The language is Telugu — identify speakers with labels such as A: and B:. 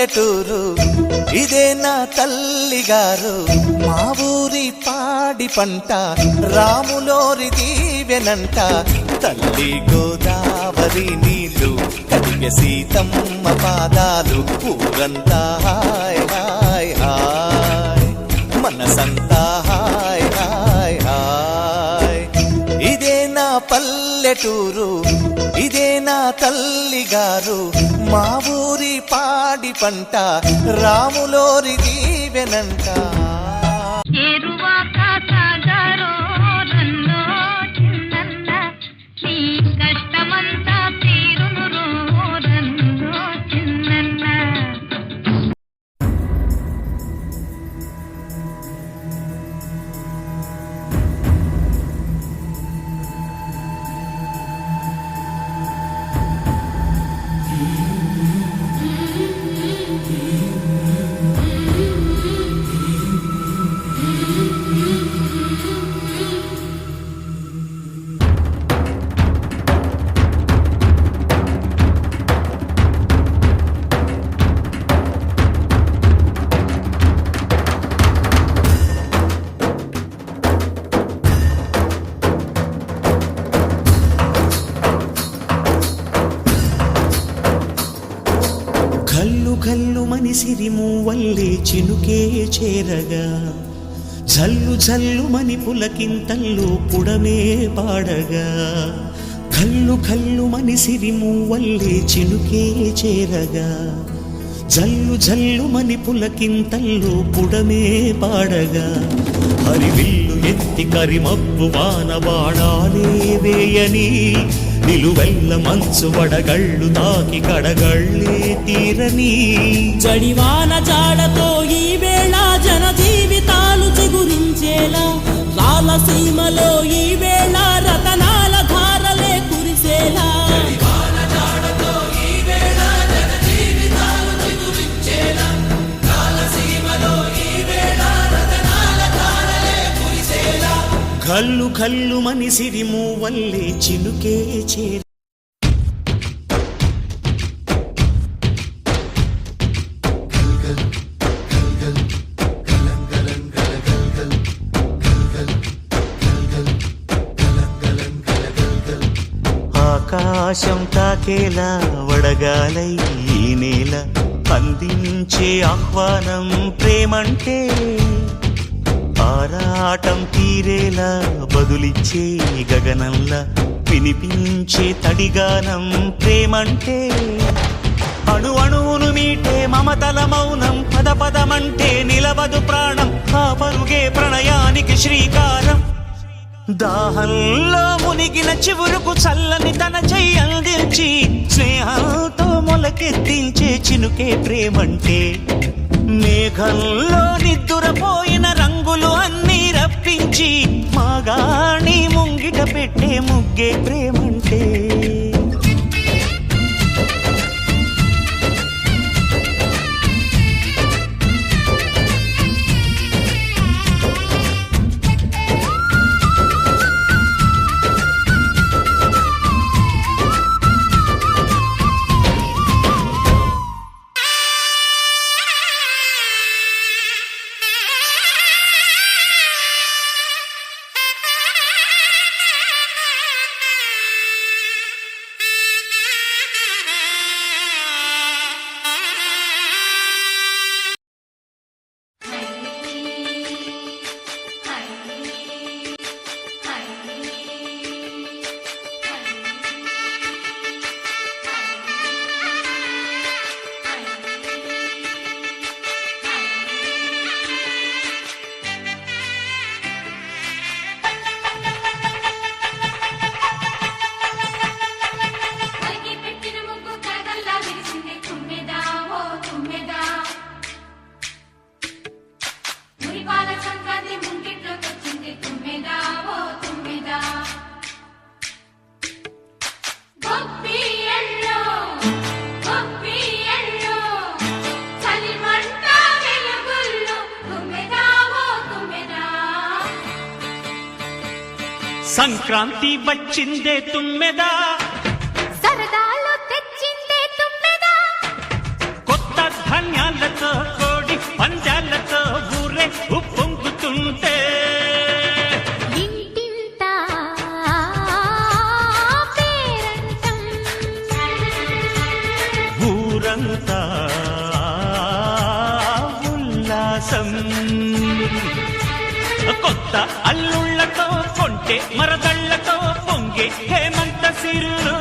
A: పల్లెటూరు ఇదే నా తల్లిగారు మా ఊరి పాడి పంట రాములోరి దీవెనంట తల్లి గోదావరి నీళ్ళు కడిగ సీతమ్మ పాదాలు ఊరంతా హాయ్ హాయ్ హాయ్ మనసంతా హాయ్ హాయ్ హాయ్ ఇదే నా పల్లెటూరు ఇదే నా తల్లిగారు మా ఊరి పాడి పంట రాములోరి దీవెనంట
B: గల్లు మనిసిరి మూవల్లే చినుకే చేరగా జల్లు జల్లు మని పులకింతల్లో పుడమే పాడగా కల్లు కల్లు మనిసిరి మూవల్లే చినుకే చేరగా జల్లు జల్లు మని పులకింతల్లో పుడమే పాడగా హరివిల్లు ఎత్తి కరిమబ్బు వానవాడాలే వేయని నిలువెల్ల మంచు వడగళ్ళు తాకి కడగళ్ళే తీరని
C: జడివాన జాడతో ఈ వేళ జన జీవితాలు చిగురించేలా రాలసీమలో ఈ వేళ రతనాల ధారలే కురిసేలా
B: కల్లు కల్లు మనిసిరి మూవల్లే చినుకే చేర ఆకాశం తాకేలా వడగాలై ఈ నేల అందించే ఆహ్వానం ప్రేమంటే ఆరాటం తీరేలా బదులిచ్చే గగనంలా వినిపించే తడిగానం ప్రేమంటే అణు అణువును మీటే మమతల మౌనం పద పదమంటే నిలవదు ప్రాణం ఆ పరుగే ప్రణయానికి శ్రీకారం దాహంలో మునిగిన చివురుకు చల్లని తన చెయ్యి అందించి స్నేహంతో మొలకెత్తించే చినుకే ప్రేమంటే మేఘంలో నిద్దురపోయిన రంగులు అన్నీ రప్పించి మాగాణి ముంగిట పెట్టే ముగ్గే ప్రేమంటే సంక్రాంతి వచ్చిందే తుమ్మెదా,
D: సరదాలు తెచ్చిందే తుమ్మెదా,
B: కొత్త ధాన్య విలాసం కొత్త అల్లుళ్ళతో కొంటే మరదళ్లతో పొంగే హేమంత సిరులు